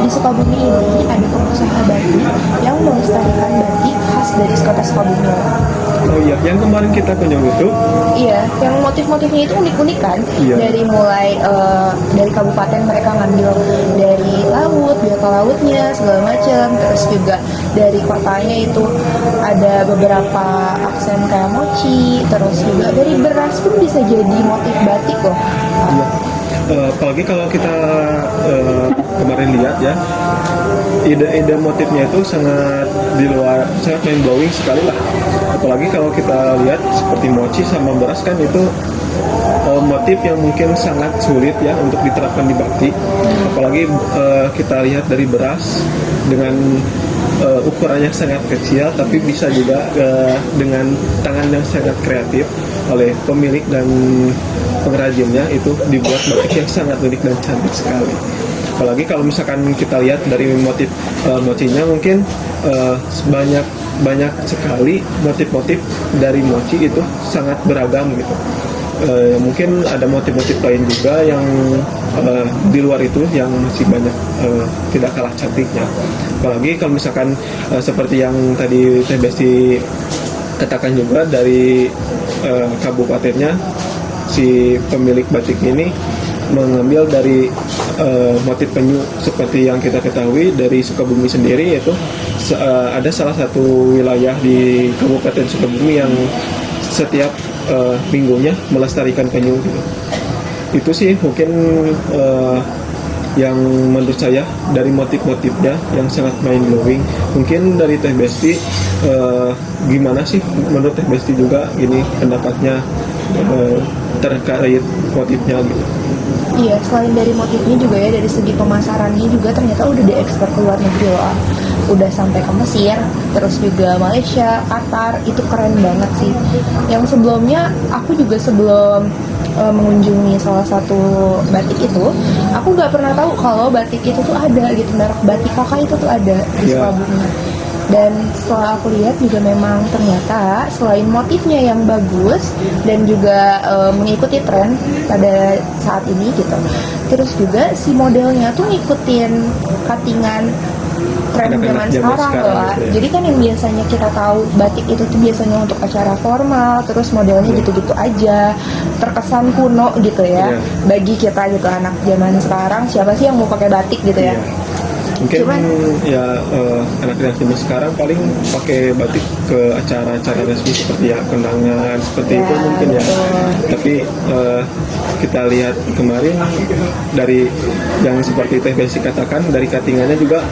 di Sukabumi ini ada pengusaha batik yang melestarikan batik khas dari kota Sukabumi. Oh iya, yang kemarin kita kunjungi itu. Iya, yang motif-motifnya itu unik-unik kan. Iya. Dari mulai dari kabupaten mereka ngambil dari laut, biota lautnya segala macam. Terus juga dari kotanya itu ada beberapa aksen kayak mochi. Terus juga dari beras pun bisa jadi motif batik loh. Iya. Apalagi kalau kita kemarin lihat ya, ide-ide motifnya itu sangat di luar, sangat mind blowing sekali lah. Apalagi kalau kita lihat seperti mochi sama beras kan itu motif yang mungkin sangat sulit ya untuk diterapkan di batik. Apalagi kita lihat dari beras dengan ukurannya sangat kecil, tapi bisa juga dengan tangan yang sangat kreatif oleh pemilik dan pengrajinnya itu dibuat batik yang sangat unik dan cantik sekali. Apalagi kalau misalkan kita lihat dari motif mochinya mungkin banyak sekali motif-motif dari mochi itu sangat beragam gitu. Mungkin ada motif-motif lain juga yang di luar itu yang masih banyak tidak kalah cantiknya. Apalagi kalau misalkan seperti yang tadi Teh Besti katakan juga dari kabupatennya, si pemilik batik ini mengambil dari motif penyu seperti yang kita ketahui dari Sukabumi sendiri, yaitu ada salah satu wilayah di Kabupaten Sukabumi yang setiap minggunya melestarikan penyu gitu. Itu sih mungkin yang menurut saya dari motif-motifnya yang sangat mind blowing. Mungkin dari Teh Besti gimana sih menurut Teh Besti juga ini pendapatnya terkait motifnya gitu? Iya, selain dari motifnya juga ya, dari segi pemasarannya juga ternyata udah diekspor ke luar negeri loh. Udah sampai ke Mesir, terus juga Malaysia, Qatar, itu keren banget sih. Yang sebelumnya, aku juga sebelum mengunjungi salah satu batik itu, aku nggak pernah tahu kalau batik itu tuh ada gitu, merek batik kakak itu tuh ada di Sukabumi. Dan setelah aku lihat juga memang ternyata selain motifnya yang bagus dan juga mengikuti tren pada saat ini gitu, terus juga si modelnya tuh ngikutin cuttingan tren zaman sekarang lah. gitu ya. Jadi kan yang biasanya kita tahu batik itu tuh biasanya untuk acara formal, terus modelnya gitu-gitu aja, terkesan kuno gitu ya. Bagi kita gitu anak zaman sekarang, siapa sih yang mau pakai batik gitu ya? Mungkin anak-anak zaman sekarang paling pakai batik ke acara-acara resmi seperti ya kondangan seperti itu mungkin ya. Tapi kita lihat kemarin dari yang seperti Teh Besi katakan, dari cuttingannya juga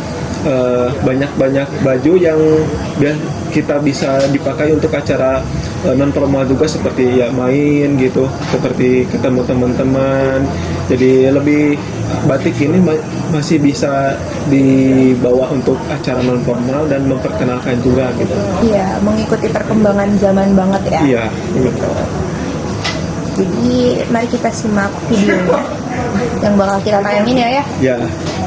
banyak baju yang kita bisa dipakai untuk acara non formal juga, seperti ya main gitu, seperti ketemu teman-teman. Jadi lebih batik ini masih bisa dibawa untuk acara non formal dan memperkenalkan juga gitu. Iya, mengikuti perkembangan zaman banget ya. Iya, gitu. Jadi mari kita simak videonya yang bakal kita tayangin ya. Ya,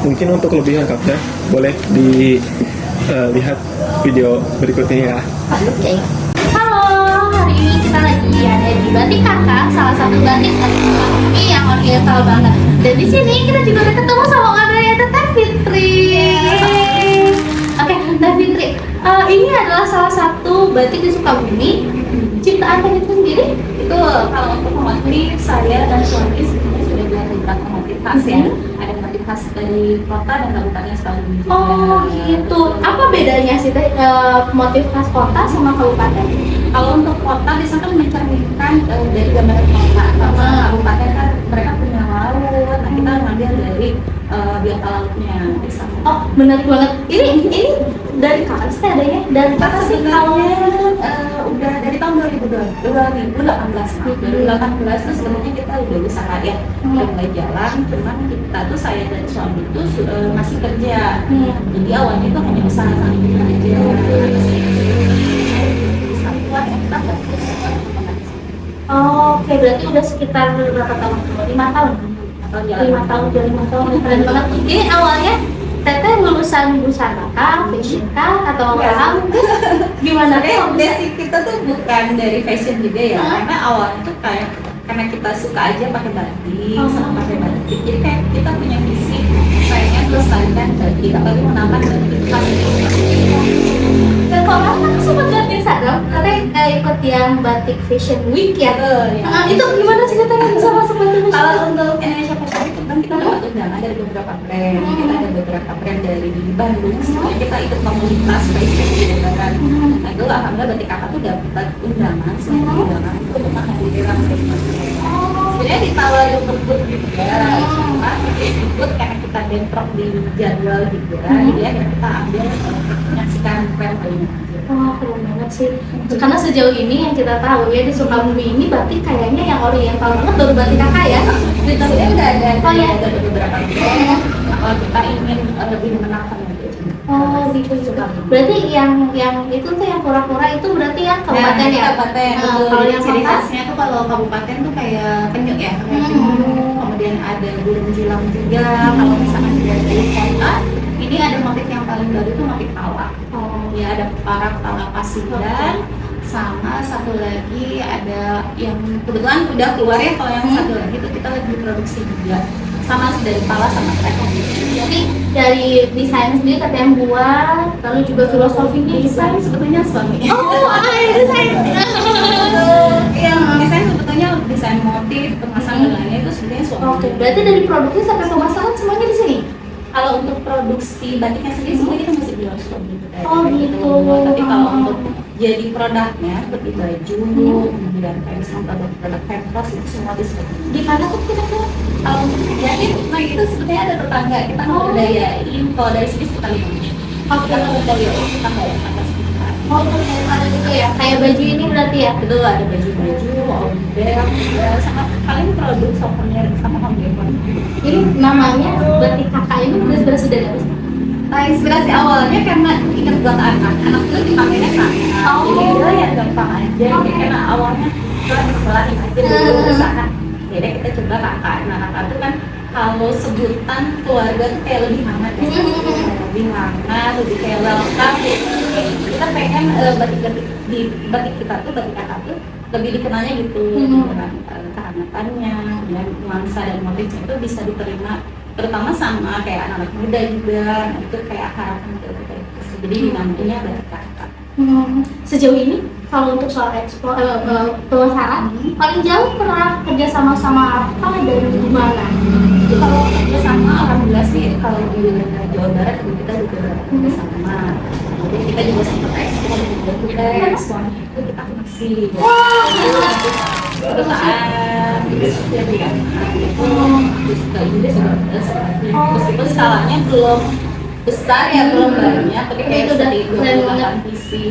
mungkin untuk lebih lengkapnya boleh dilihat video berikutnya ya. Oke. Halo, hari ini kita lagi ada di Batik Kakak, salah satu batik Sukabumi yang oriental banget. Dan di sini kita juga udah ketemu sama orangnya, ada Teh Fitri. Oke, Teh Fitri, ini adalah salah satu batik di Sukabumi. Ciptaan Teh Fitri sendiri? Itu kalau untuk motif saya dan suami sebenarnya sudah buat beberapa motif khas ya. Ada motif khas dari kota dan kabupaten Sukabumi juga. Oh gitu. Apa bedanya sih Teh motif khas kota sama kabupaten? Kalau untuk kota biasanya kan mencerminkan dari gambaran kota, sama kabupaten kan mereka punya laut. Nah kita ngambil dari biota lautnya. Oh menarik banget. Ini dari kapan sih adanya? Dari kapan sih Udah dari tahun 2018 tuh sebenarnya kita udah usaha ya, udah mulai jalan. Cuman kita tuh, saya dan suami tuh masih kerja. Jadi awalnya itu hanya usaha sambil kita aja. Oke, berarti udah sekitar berapa tahun? 5 tahun? 5 tahun, keren banget. Ini awalnya Teteh lulusan busana kah, fashion kah, atau apa? Gimana? Basic kita tuh bukan dari fashion juga ya, karena awalnya tuh kayak karena kita suka aja pakai batik, sama pakai batik. Jadi kayak kita punya visi, kayaknya melestarikan batik, apalagi menambah batik khas. Dan kalau aku sempat lihat di Instagram, katanya ikut yang batik fashion week ya. Ya. Nah, itu gimana ceritanya bisa masuk batik fashion Kalau week? untuk Indonesia Fashion Week kan kita dapat undangan dari beberapa brand, kita ada beberapa brand dari Bandung, sebenarnya kita ikut komunitas fashion di Lebaran. Nah itu alhamdulillah batik kakak tuh dapat undangan, semua undangan itu untuk menghadiri rangkaian. Sebenarnya ditawarin untuk ikut juga, cuma ikut karena kita bentrok di jadwal juga, jadi akhirnya kita ambil menyaksikan brand lainnya. Wah, keren banget sih. Karena sejauh ini yang kita tahu ya di Sukabumi ini batik kayaknya yang oriental banget baru batik kakak ya. Sebenarnya udah ada, Oh ya. ada beberapa brand. Nah, kalau kita ingin lebih mengenalkan lagi. Oh gitu. Berarti yang itu tuh yang kura-kura itu berarti yang kabupaten ya? Kabupaten. Nah, kalau yang ciri kota? khasnya tuh kalau kabupaten tuh kayak penyu ya, kayak penyu. Kemudian ada burung jilang juga. Kalau misalkan dari kota, ini ada motif yang paling baru itu motif pala. Oh. Ya ada pala Pasundan, sama satu lagi ada yang kebetulan udah keluar ya. Kalau yang satu lagi itu kita lagi produksi juga. Sama sih dari pala sama kreatif. Jadi dari desain sendiri kata yang buat, lalu juga filosofinya Desain sebetulnya suami. Oh, desain. Yang desain sebetulnya desain motif, pemasangannya itu sebenarnya suami. Oke, berarti dari produksi sampai pemasaran semuanya di sini. Kalau untuk produksi batiknya sendiri sebenarnya kita masih jual shop gitu. Oh, gitu. Tapi kalau untuk jadi produknya seperti baju, kemudian kayak misalnya produk hempros itu semua di sini. Di mana tuh kira-kira? Kalau untuk jadi, nah itu sebetulnya ada tetangga kita ngeberdayain. Kalau dari sini sekitar 5 menit. Oh, Kita ngeberdayain tetangga yang atas sekitar. Oh, ada gitu ya. Kayak baju ini berarti ya. Itu ada baju-baju, bag, sama paling produk souvenir sama home. Ini namanya batik kakak ini berasal dari apa sih? Nah, inspirasi awalnya karena ingat buat anak itu dipanggilnya kakak. Oh. Jadi dia ya gampang aja. Jadi karena awalnya kita sekolahin aja dulu usaha. Jadi kita coba kakak. Nah kakak itu kan kalau sebutan keluarga tuh kayak lebih hangat ya. Lebih hangat, lebih kayak welcome. Jadi kita pengen batik-batik di batik kita tuh batik kakak tuh lebih dikenalnya gitu dengan kehangatannya, dan nuansa dan motifnya itu bisa diterima terutama sama kayak anak-anak muda juga. Nah, itu kayak harapan kita kayak gitu. Jadi dinamikanya batik kakak. Sejauh ini kalau untuk soal ekspor pemasaran paling jauh pernah kerja sama apa dan di mana? Jadi kalau kerja sama alhamdulillah sih kalau di wilayah Jawa Barat kita juga kerja sama. Jadi kita juga sempat ekspor juga ekspornya itu kita masih perusahaan jadi kan itu juga seperti meskipun skalanya belum besar ya, belum banyak, tapi kayak Itu udah seperti keren banget. 28 pieces.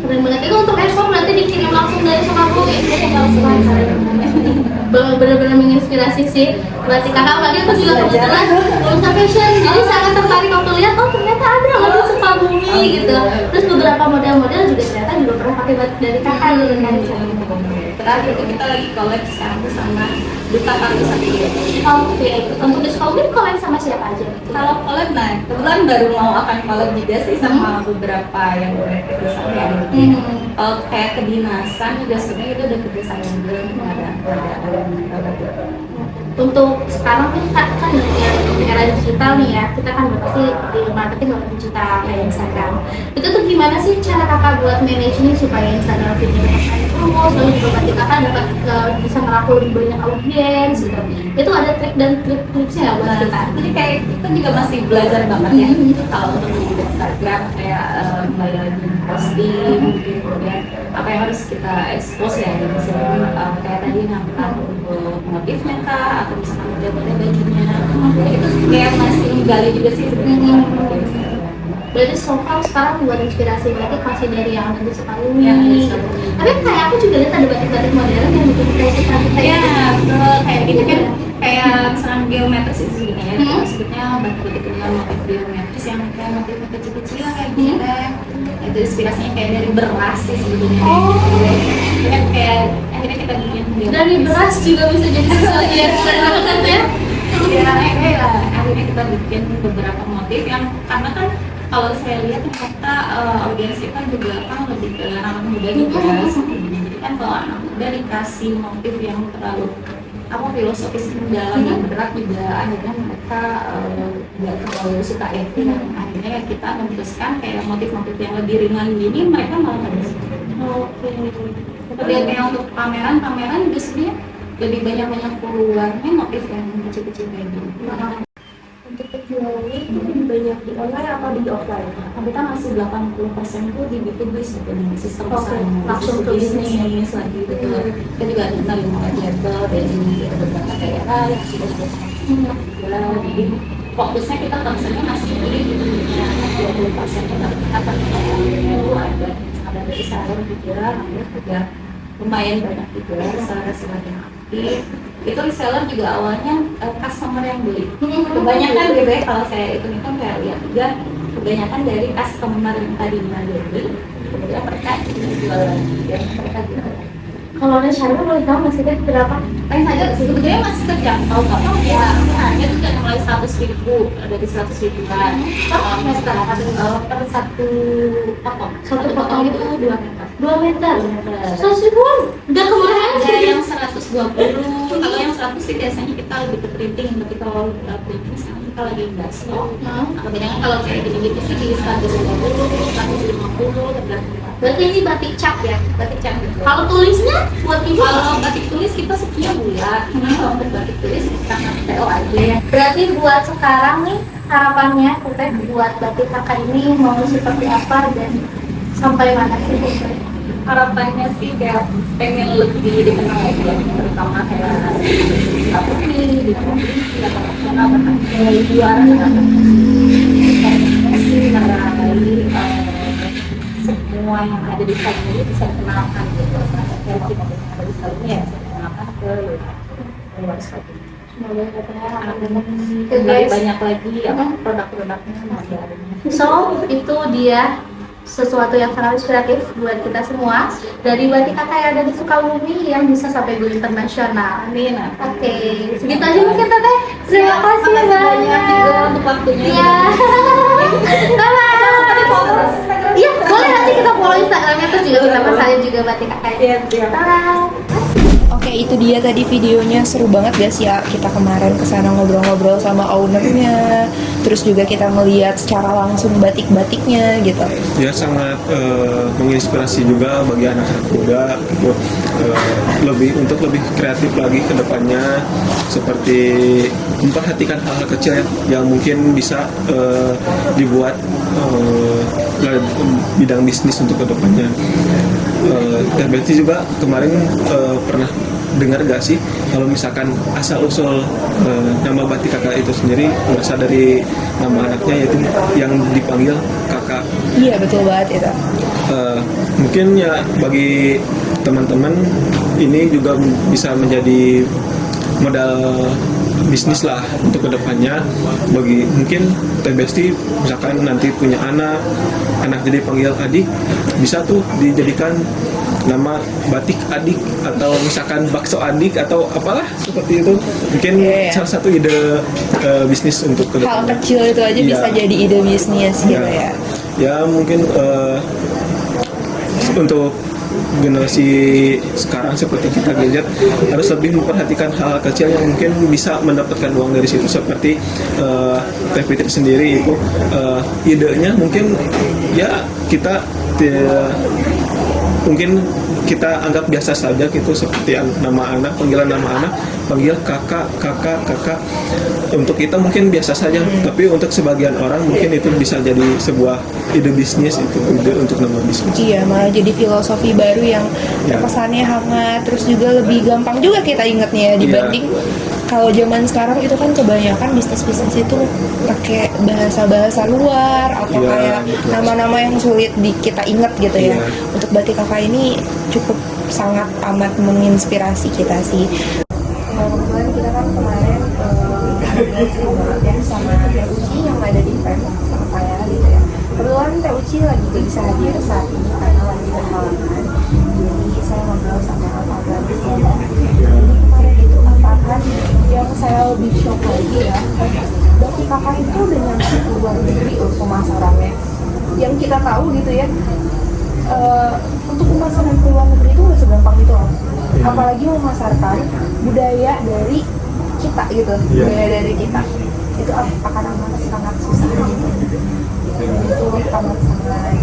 Keren banget. Itu untuk ekspor berarti dikirim langsung dari Sukabumi. Benar-benar menginspirasi sih. Berarti kakak apalagi aku juga kebetulan lulusan fashion, jadi sangat tertarik waktu lihat oh ternyata ada batik Sukabumi gitu. Terus beberapa model-model juga ternyata juga pernah pakai batik dari kakak gitu kan. Terakhir itu kita lagi collab sekarang tuh sama Duta Pariwisata. Oke, untuk di Sukabumi collab sama siapa aja? Kalau collab, nah kebetulan baru mau akan collab juga sih sama beberapa yang udah kerjasama ya. Kalau kayak kedinasan juga sebenarnya itu udah kerjasama juga ada. Untuk sekarang kan dengan era digital nih ya, kita kan pasti di marketing lewat digital kayak Instagram. Itu tuh gimana sih cara kakak buat manage nih supaya Instagram video terus, lalu juga berarti kakak dapat bisa ngerangkul lebih banyak audiens gitu. Itu ada trik dan trik-triknya nggak buat kita? Jadi kayak kita juga masih belajar banget ya. Kalau untuk di Instagram kayak mulai lagi posting, kemudian apa yang harus kita expose ya, misalnya kayak tadi ngangkat untuk motifnya kak, atau misalkan model-model bajunya. Jadi itu kayak masih menggali juga sih sebenarnya. Berarti so far sekarang buat inspirasi batik masih dari yang ada di Sukabumi. Yang ada di Sukabumi. Tapi kayak aku juga lihat ada batik-batik modern yang bikin kayak kita Ya, betul. Kayak gitu kan, kayak misalkan geometris itu sebenarnya, kita sebutnya batik-batik dengan motif geometris yang kayak motif kecil-kecil kayak gitu. Itu inspirasinya kayak dari beras sih sebetulnya. Itu kan kayak akhirnya kita bikin geometris. dari beras juga bisa jadi sesuatu yang keren banget ya. Ya, akhirnya kita bikin beberapa motif yang karena kan kalau saya lihat ternyata audiens kita juga kan lebih ke anak muda juga. Jadi kan kalau anak muda dikasih motif yang terlalu filosofis mendalam yang berat juga akhirnya mereka nggak terlalu suka itu. Akhirnya kita memutuskan kayak motif-motif yang lebih ringan gini mereka malah nggak suka. Oke. Kemudian kayak untuk pameran juga sebenarnya lebih banyak keluarnya motif yang kecil-kecil kayak gini. Untuk penjualannya itu lebih banyak di online atau di offline? Kita masih 80% tuh di B2B sebetulnya sistem Oke, usaha langsung ke bisnis lagi gitu. Kita juga ada menerima label dari beberapa daerah yang sudah juga. Jadi fokusnya kita konsennya masih di 20% kita itu ada dari seller juga, hampir juga lumayan banyak juga seller yang aktif. Itu reseller juga awalnya customer yang beli. Kebanyakan gitu ya, kalau saya hitung-hitung kayak lihat juga kebanyakan dari customer yang tadinya beli, kemudian mereka jual lagi dan mereka jual lagi. Kalau range harga boleh tahu nggak sih Teh berapa? Range harga sebetulnya masih terjangkau, apa ya? Harga tuh udah mulai 100.000, dari 100.000-an. Sekarang per satu potong itu 2 meter. 2 meter. 2 meter. 100.000-an? Udah kemarin Ada yang 120, kalau yang 100 sih biasanya kita lebih ke printing, tapi kalau printing sekarang kita lagi nggak stok. Kebanyakan kalau kayak gini-gini sih di 120, 150 tergantung. Berarti ini batik cap ya? Batik cap gitu. Kalau tulisnya buat ibu? Kalau batik tulis kita sekian bulat, kalau untuk batik tulis kita PO aja. Berarti buat sekarang nih harapannya Teteh buat batik kakak ini mau seperti apa dan sampai mana sih Teteh? Harapannya sih kayak pengen lebih dikenal lagi ya, terutama kayak aku nih di provinsi atau nasional bahkan mulai luar sih meraih semua yang ada di sana ini bisa dikenalkan gitu. Kayak motif yang ada di sana ya bisa dikenalkan ke luar sana. Semoga Teteh Lebih banyak lagi apa produk-produknya modelnya. So, itu dia sesuatu yang sangat inspiratif buat kita semua dari batik kakak yang ada di Sukabumi yang bisa sampai go internasional. Amin. Oke, segitu aja mungkin Teteh. Terima kasih banyak juga untuk waktunya. Iya. Iya, boleh nanti kita follow Instagramnya terus juga kita pasarin juga batik kakak. Iya. Oke, itu dia tadi videonya, seru banget guys ya. Kita kemarin kesana ngobrol-ngobrol sama ownernya, terus juga kita ngeliat secara langsung batik-batiknya gitu. Ya sangat menginspirasi juga bagi anak-anak muda gitu. Untuk lebih kreatif lagi ke depannya, seperti memperhatikan hal-hal kecil yang mungkin bisa dibuat bidang bisnis untuk ke depannya. Dan berarti juga kemarin pernah dengar gak sih kalau misalkan asal usul nama batik kakak itu sendiri berasal dari nama anaknya, yaitu yang dipanggil kakak. Iya, betul banget itu. Mungkin ya bagi teman-teman ini juga bisa menjadi modal bisnis lah untuk kedepannya. Bagi mungkin Teh Besti misalkan nanti punya anak jadi panggil adik, bisa tuh dijadikan nama batik adik, atau misalkan bakso adik, atau apalah seperti itu. Mungkin salah satu ide bisnis untuk Hal kedepannya. kecil itu aja bisa jadi ide bisnis gitu ya. Ya mungkin untuk generasi sekarang seperti kita gadget harus lebih memperhatikan hal kecil yang mungkin bisa mendapatkan uang dari situ, seperti Teh Fitri sendiri itu idenya mungkin ya kita mungkin kita anggap biasa saja gitu, seperti nama anak, panggilan nama anak, panggil kakak. Untuk kita mungkin biasa saja, tapi untuk sebagian orang mungkin itu bisa jadi sebuah ide bisnis, itu ide untuk nama bisnis. Iya, malah jadi filosofi baru yang terkesannya hangat, terus juga lebih gampang juga kita ingetnya dibanding kalau zaman sekarang itu kan kebanyakan bisnis-bisnis itu pakai bahasa-bahasa luar atau kayak nama-nama yang sulit kita inget gitu ya. Untuk batik kakak ini cukup sangat amat menginspirasi kita sih. Kebetulan kita kan kemarin ngobrol sama Teh Uci yang ada di event sama saya gitu ya. Kebetulan Teh Uci lagi gak bisa hadir saat ini karena lagi berhalangan. Jadi saya ngobrol sama Pak Gadis ya. Jadi kemarin itu apaan yang saya lebih shock lagi ya. Batik kakak itu udah nyampe ke luar negeri loh pemasarannya. Yang kita tahu gitu ya. Untuk untuk pemasaran ke luar negeri itu nggak segampang itu loh. Apalagi memasarkan budaya dari kita gitu, budaya dari kita itu akan amat sangat susah gitu. Itu amat sangat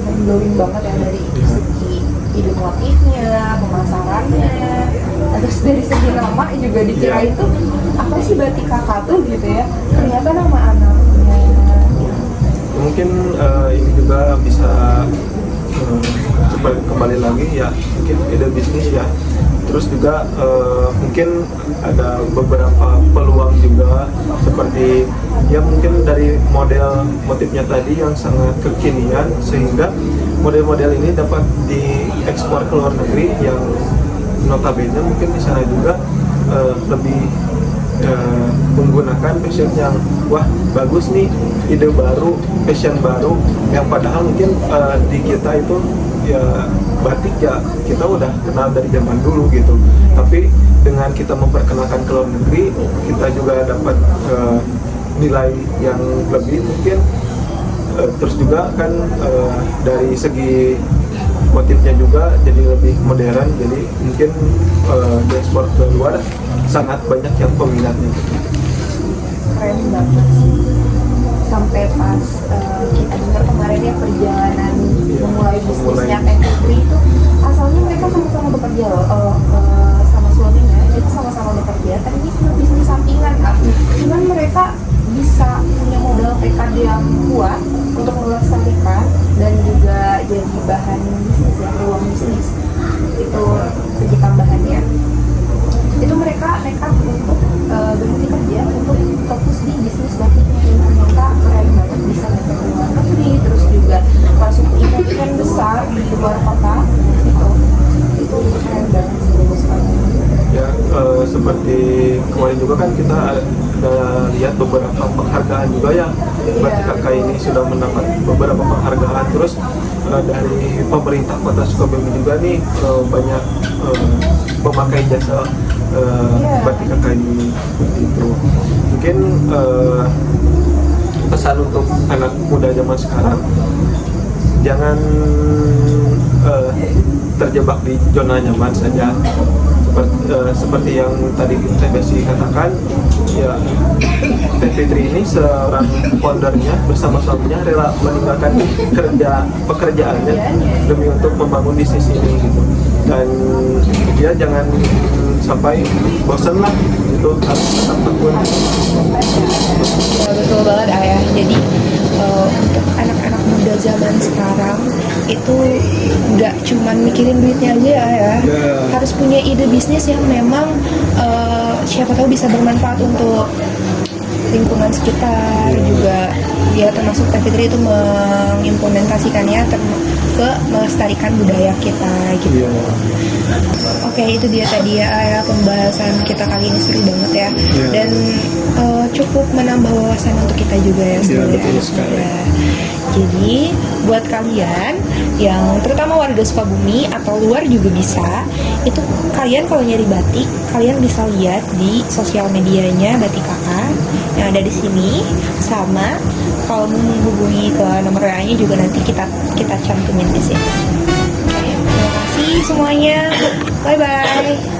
mind-blowing banget ya dari segi ide motifnya, pemasarannya, terus dari segi nama juga dikira itu apa sih batik kakak tuh gitu ya, ternyata nama anaknya. Mungkin ini juga bisa kembali lagi ya, mungkin ide bisnis ya. Terus juga mungkin ada beberapa peluang juga, seperti ya mungkin dari model motifnya tadi yang sangat kekinian, sehingga model-model ini dapat diekspor ke luar negeri, yang notabene mungkin di sana juga lebih menggunakan fashion yang wah bagus nih, ide baru, fashion baru, yang padahal mungkin di kita itu ya batik ya kita udah kenal dari zaman dulu gitu, tapi dengan kita memperkenalkan ke luar negeri kita juga dapat nilai yang lebih mungkin. Terus juga kan dari segi motifnya juga jadi lebih modern, jadi mungkin diekspor ke luar sangat banyak yang peminatnya. Keren banget sih. Sampai pas kita dengar kemarin ya perjalanan memulai bisnisnya Teh Fitri itu, asalnya mereka sama-sama bekerja loh, sama suaminya itu sama-sama bekerja, tapi ini cuma bisnis sampingan kan. Cuman mereka bisa punya modal tekad yang kuat untuk melestarikan dan juga jadi bahan bisnis ya, peluang bisnis itu segi tambahannya. Itu mereka nekat untuk berhenti kerja untuk fokus di bisnis batiknya, yang ternyata keren banget, bisa dapat ke luar negeri, terus juga masuk event besar di luar kota itu keren banget sih, bagus banget. Ya seperti kemarin juga kan kita ada lihat beberapa penghargaan juga yang batik kakak ini sudah mendapat beberapa penghargaan. Terus dari pemerintah Kota Sukabumi juga nih banyak pemakai jasa batik kakak ini itu. Mungkin pesan untuk anak muda zaman sekarang, jangan terjebak di zona nyaman saja. Seperti yang tadi Teh Besi katakan, ya Teh Fitri ini seorang foundernya bersama suaminya rela meninggalkan pekerjaannya demi untuk membangun bisnis ini gitu. Dan dia jangan sampai bosan lah, itu harus tetap tekun. Ya betul banget ayah. Jadi untuk anak-anak muda zaman sekarang itu nggak cuman mikirin duitnya aja ya, harus punya ide bisnis yang memang siapa tahu bisa bermanfaat untuk lingkungan sekitar juga. Ya termasuk Teh Fitri itu mengimplementasikannya ke melestarikan budaya kita gitu. Oke, itu dia tadi ya pembahasan kita kali ini, seru banget ya. Dan cukup menambah wawasan untuk kita juga ya sebenarnya. Jadi buat kalian yang terutama warga Sukabumi atau luar juga bisa, itu kalian kalau nyari batik, kalian bisa lihat di sosial medianya Batik Kakak yang ada di sini, sama kalau mau menghubungi ke nomor WA-nya juga nanti kita cantumin di sini. Oke, terima kasih semuanya. Bye bye.